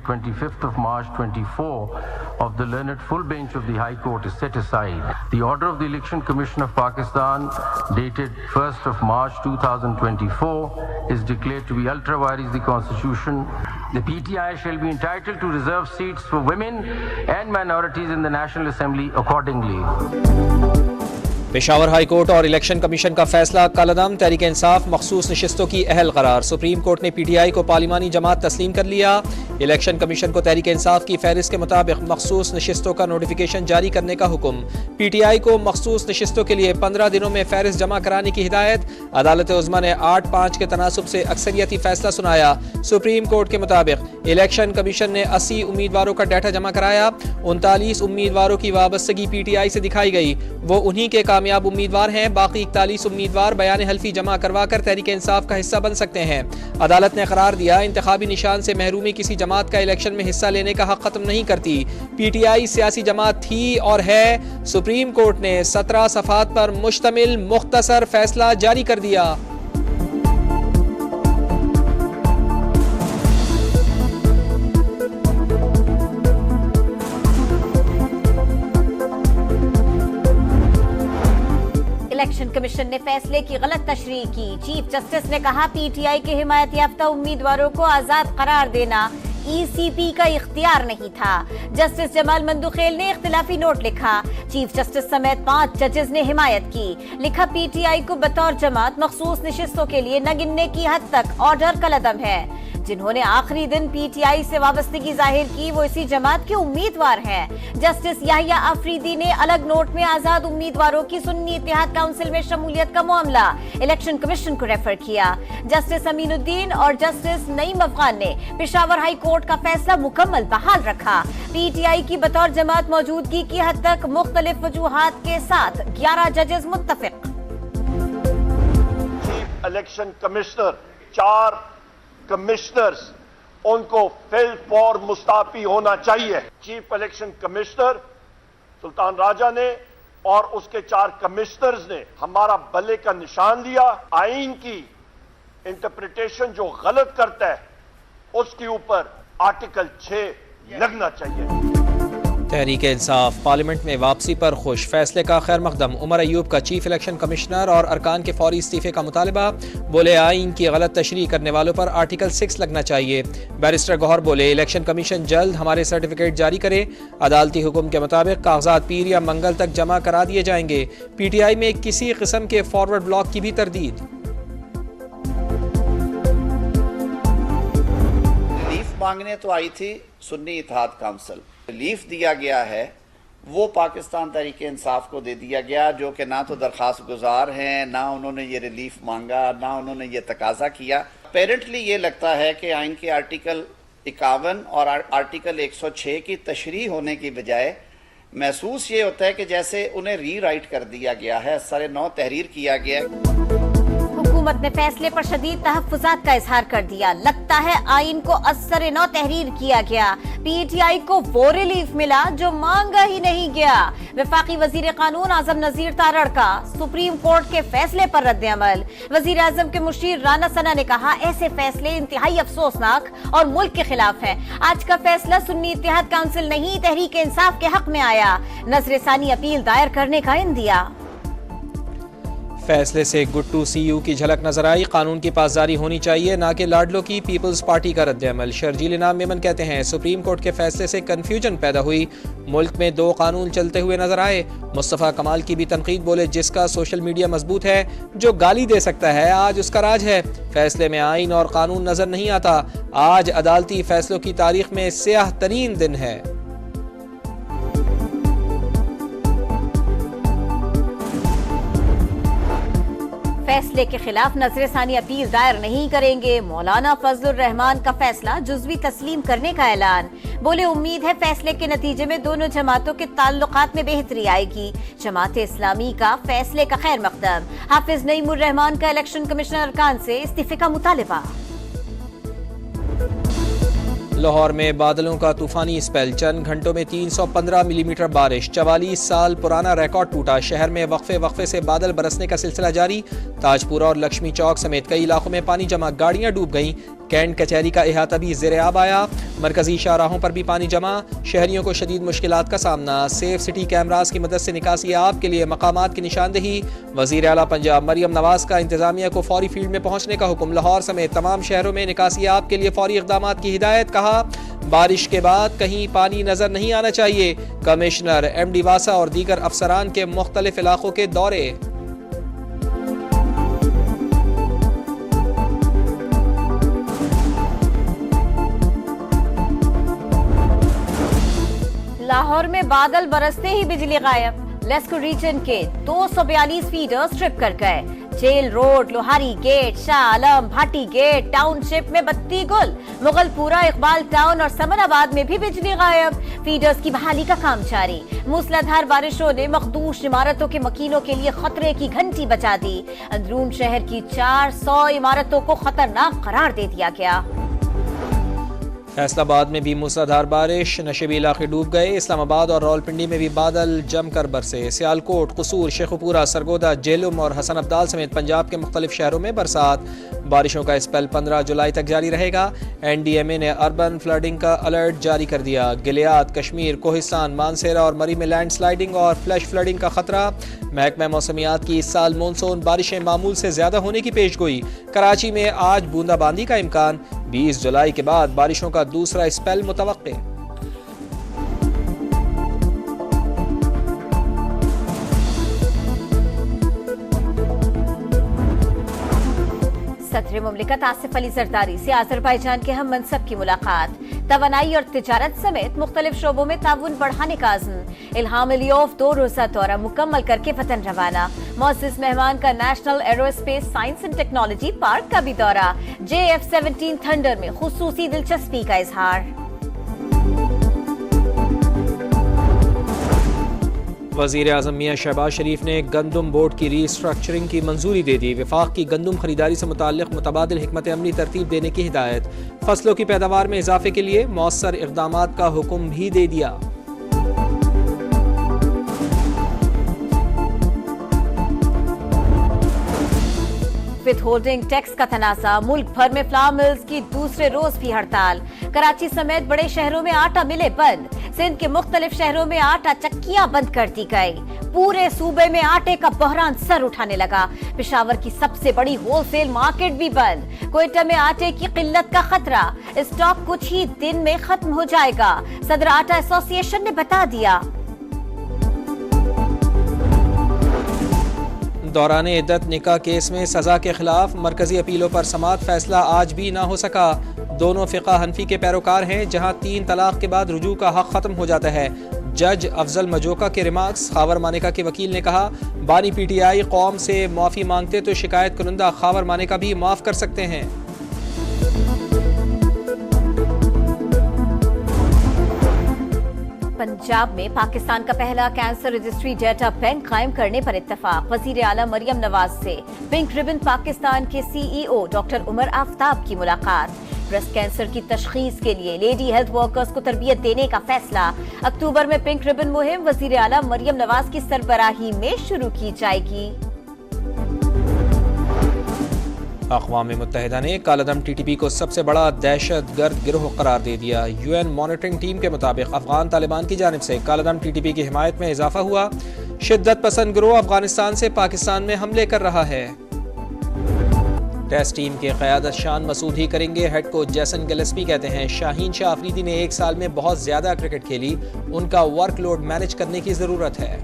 25th of March 24 of the learned full bench of the High Court is set aside. The order of the Election Commission of Pakistan dated 1st of March 2024 is declared to be ultra vires the Constitution. The PTI shall be entitled to reserve seats for women and minorities in the National Assembly accordingly. Peshawar high court और election commission का फैसला कलअदम तहरीक इंसाफ मखसूस नशिस्तों की अहल करार। Supreme court ने PTI को पार्लिमानी जमात तस्लीम कर लिया। इलेक्शन कमीशन को तहरीक इंसाफ की फहरिस्त के मुताबिक मखसूस नशिस्तों का नोटिफिकेशन जारी करने का हुक्म। पीटीआई को मखसूस नशिस्तों के लिए 15 दिनों में फहरिस्त जमा कराने की हिदायत। अदालत उज़्मा ने 8-5 के तनासुब से अक्सरियती फैसला सुनाया। सुप्रीम कोर्ट के मुताबिक इलेक्शन कमीशन ने 80 उम्मीदवारों का डाटा जमा कराया। 39 उम्मीदवारों की वाबस्तगी पीटीआई से दिखाई गई, वो उन्हीं के कामयाब उम्मीदवार हैं। बाकी 41 उम्मीदवार बयान हल्फी जमा करवा कर तहरीक इंसाफ का हिस्सा बन सकते हैं। अदालत ने करार दिया, इंतखाबी निशान से महरूमी किसी जमात का इलेक्शन में हिस्सा लेने का हक खत्म नहीं करती। पीटीआई सियासी जमात थी और है। सुप्रीम कोर्ट ने 17 सफ़हात पर मुश्तमिल मुख्तसर फैसला जारी कर दिया। इलेक्शन कमीशन ने फैसले की गलत तशरीह की। चीफ जस्टिस ने कहा, पीटीआई के हिमायत याफ्ता उम्मीदवारों को आजाद करार देना ईसीपी का इख्तियार नहीं था। जस्टिस जमाल मंदुखेल ने इख्तिलाफी नोट लिखा। चीफ जस्टिस समेत 5 जजेस ने हिमायत की। लिखा, पीटीआई को बतौर जमात मखसूस नशिस्तों के लिए न गिनने की हद तक ऑर्डर कलअदम है। जिन्होंने आखिरी दिन पीटीआई से वाबस्तगी जाहिर की वो इसी जमात के उम्मीदवार हैं। जस्टिस याहिया अफरीदी ने अलग नोट में आजाद उम्मीदवारों की सुन्नी इत्तेहाद काउंसिल में शमूलियत का मामला इलेक्शन कमीशन को रेफर किया। जस्टिस अमीनुद्दीन और जस्टिस नईम अफगान ने पेशावर हाई कोर्ट का फैसला मुकम्मल बहाल रखा। पीटीआई की बतौर जमात मौजूदगी की हद तक मुख्तलिफ वजूहात के साथ 11 जजेस मुत्तफिक। चीफ इलेक्शन कमिश्नर 4 कमिश्नर्स उनको फिल फॉर मुस्ताफी होना चाहिए। Chief election commissioner Sultan Raja ने और उसके 4 कमिश्नर्स ने हमारा बल्ले का निशान लिया। आईन की इंटरप्रिटेशन जो गलत करता है उसके ऊपर आर्टिकल 6 लगना चाहिए। तहरीक इंसाफ पार्लियामेंट में वापसी पर खुश। फैसले का खैर मकदम। उमर अयूब का चीफ इलेक्शन कमिश्नर और अरकान के फौरी इस्तीफे का मुतालबा। बोले, आइन की गलत तशरीह करने वालों पर आर्टिकल 6 लगना चाहिए। बैरिस्टर गौहर बोले, इलेक्शन कमीशन जल्द हमारे सर्टिफिकेट जारी करे। अदालती हुक्म के मुताबिक कागजात पीर या मंगल तक जमा करा दिए जाएंगे। पीटीआई में किसी किस्म के फॉरवर्ड ब्लॉक की भी तरदीद। रिलीफ मांगने तो आई थी सुन्नी इत्तेहाद काउंसिल, रिलीफ दिया गया है वो पाकिस्तान तहरीक इंसाफ को दे दिया गया, जो कि ना तो दरख्वास्त गुजार हैं, ना उन्होंने ये रिलीफ मांगा, ना उन्होंने ये तकाजा किया। अपेरेंटली ये लगता है कि आइन के आर्टिकल 51 और आर्टिकल 106 की तशरीह होने की बजाय महसूस ये होता है कि जैसे उन्हें रीराइट कर दिया गया है, सरे नौ तहरीर किया गया है। हुकूमत ने फैसले पर शदीद तहफ्फुज़ात का इजहार कर दिया। लगता है आइन को असर नौ तहरीर किया गया। पीटीआई को वो रिलीफ मिला जो मांगा ही नहीं गया। वफाकी वजीर कानून आजम नजीर तारड़ का सुप्रीम कोर्ट के फैसले पर रद्द अमल। वजीर आजम के मुशीर राना सना ने कहा, ऐसे फैसले इंतहाई अफसोसनाक और मुल्क के खिलाफ है। आज का फैसला सुन्नी इत्तेहाद काउंसिल नहीं, तहरीक इंसाफ के हक में आया। नजरसानी अपील दायर करने का इंदिया। फैसले से गुट्टू सीयू की झलक नजर आई। कानून की पासदारी होनी चाहिए, ना कि लाडलों की। पीपल्स पार्टी का रद्द-ए-अमल। शर्जील इनाम मेमन कहते हैं, सुप्रीम कोर्ट के फैसले से कन्फ्यूजन पैदा हुई। मुल्क में 2 कानून चलते हुए नजर आए। मुस्तफ़ा कमाल की भी तनकीद। बोले, जिसका सोशल मीडिया मजबूत है, जो गाली दे सकता है, आज उसका राज है। फैसले में आइन और कानून नजर नहीं आता। आज अदालती फैसलों की तारीख में स्याह तरीन दिन है। फैसले के खिलाफ नजरसानी अपील दायर नहीं करेंगे। मौलाना फजलुर रहमान का फैसला जुज़वी तस्लीम करने का ऐलान। बोले, उम्मीद है फैसले के नतीजे में दोनों जमातों के ताल्लुकात में बेहतरी आएगी। जमात इस्लामी का फैसले का खैर मकदम। हाफिज नईमुर रहमान का इलेक्शन कमिश्नर अरकान से इस्तीफे का मुतालिबा। लाहौर में बादलों का तूफानी स्पेल। चंद घंटों में 315 मिलीमीटर बारिश। 44 साल पुराना रिकॉर्ड टूटा। शहर में वक्फे से बादल बरसने का सिलसिला जारी। ताजपुरा और लक्ष्मी चौक समेत कई इलाकों में पानी जमा। गाड़ियां डूब गईं। कैंट कचहरी का अहाता भी ज़ेर-ए-आब आया। मरकजी शाहराहों पर भी पानी जमा, शहरियों को शदीद मुश्किलात का सामना। सेफ सिटी कैमरास की मदद से निकासी आब के लिए मकामात की निशानदही। वज़ीर आला पंजाब मरियम नवाज का इंतजामिया को फौरी फील्ड में पहुंचने का हुक्म। लाहौर समेत तमाम शहरों में निकासी आब के लिए फौरी इक़दामात की हिदायत। कहा बारिश के बाद कहीं पानी नजर नहीं आना चाहिए। कमिश्नर MD वासा और दीगर अफसरान के मुख्तलिफ इलाकों के दौरे। लाहौर में बादल बरसते ही बिजली गायब। लेस्को रीजन के 242 फीडर्स ट्रिप कर गए। Jail road, Lohari gate, Shah Alam, Bhati gate, township में बत्ती गुल। मुगलपुरा, इकबाल टाउन और समनाबाद में भी बिजली गायब। फीडर्स की बहाली का काम जारी। मूसलाधार बारिशों ने मखदूश इमारतों के मकीनों के लिए खतरे की घंटी बजा दी। अंदरून शहर की 400 इमारतों को खतरनाक करार दे दिया गया। फैसलाबाद में भी मूसलाधार बारिश, नशेबी इलाके डूब गए। इस्लामाबाद और रावलपिंडी में भी बादल जमकर बरसे। सियालकोट, कसूर, शेखुपुरा, सरगोदा, जेलुम और हसन अब्दाल समेत पंजाब के मुख्तलिफ शहरों में बरसात। बारिशों का स्पेल 15 जुलाई तक जारी रहेगा। NDMA ने अर्बन फ्लडिंग का अलर्ट जारी कर दिया। गिलियात, कश्मीर, कोहिस्तान, मानसेरा और मरी में लैंड स्लाइडिंग और फ्लैश फ्लडिंग का खतरा। महकमा मौसमियात की इस साल मानसून बारिशें मामूल से ज्यादा होने की पेशगोई। कराची में आज बूंदाबांदी का इम्कान। 20 जुलाई के बाद बारिशों का दूसरा स्पेल मुतवक्के। सदर मुमलिकत आसिफ अली जरदारी से आज़रबाईजान के हम मनसब की मुलाकात। तवानाई और तिजारत समेत मुख्तलिफ शोबों में ताउन बढ़ाने का अज़्म। इल्हाम अलियोफ 2 रोज़ा दौरा मुकम्मल करके वतन रवाना। मौजूद मेहमान का national aerospace science and technology park का भी दौरा। JF-17 थंडर में खुसूसी दिलचस्पी का इजहार। वज़ीर आज़म मियां शहबाज शरीफ ने गंदम बोर्ड की रीस्ट्रक्चरिंग की मंजूरी दे दी। विफाक की गंदम खरीदारी से मुताल्लिक़ मुतबादिल हिकमत अमली तरतीब देने की हिदायत। फसलों की पैदावार में इजाफे के लिए मौसर इक़दामात का हुक्म भी दे दिया। विद होल्डिंग टैक्स का तनाज़ा। मुल्क भर में फ्लावर मिल्स की दूसरे रोज भी हड़ताल। कराची समेत बड़े शहरों में आटा मिले बंद। सिंध के मुख्तलिफ शहरों में आटा चक्कियां बंद कर दी गई। पूरे सूबे में आटे का बहरान सर उठाने लगा। पेशावर की सबसे बड़ी होलसेल मार्केट भी बंद। क्वेटा में आटे की किल्लत का खतरा। स्टॉक कुछ ही दिन में खत्म हो जाएगा, सदर आटा एसोसिएशन ने बता दिया। दौरान इद्दत निकाह केस में सजा के खिलाफ मरकजी अपीलों पर समाअत। फैसला आज भी ना हो सका। दोनों फ़िक़ा हनफी के पैरोकार हैं, जहां 3 तलाक के बाद रुजू का हक खत्म हो जाता है। जज अफजल मजोका के रिमार्क्स। खावर मानेका के वकील ने कहा बानी PTI कौम से माफ़ी मांगते तो शिकायत कुनंदा खावर मानेका भी माफ़ कर सकते हैं। पंजाब में पाकिस्तान का पहला कैंसर रजिस्ट्री डेटा बैंक कायम करने पर इत्तफाक। वज़ीर आला मरियम नवाज से पिंक रिबन पाकिस्तान के CEO डॉक्टर उमर आफ्ताब की मुलाकात। ब्रेस्ट कैंसर की तशखीस के लिए लेडी हेल्थ वर्कर्स को तरबियत देने का फैसला। अक्टूबर में पिंक रिबन मुहिम वज़ीर आला मरियम नवाज की सरबराही में शुरू की जाएगी। अक़वाम मुत्तहिदा ने कालादम TTP को सबसे बड़ा दहशत गर्द गिरोह करार दे दिया। UN मॉनिटरिंग टीम के मुताबिक अफगान तालिबान की जानिब से कालादम TTP की हिमायत में इजाफा हुआ। शिद्दत पसंद गिरोह अफगानिस्तान से पाकिस्तान में हमले कर रहा है। टेस्ट टीम की क़यादत शान मसूद ही करेंगे। हेड कोच जैसन गिलेस्पी कहते हैं शाहीन शाह अफरीदी ने 1 साल में बहुत ज्यादा क्रिकेट खेली, उनका वर्कलोड मैनेज करने की जरूरत है।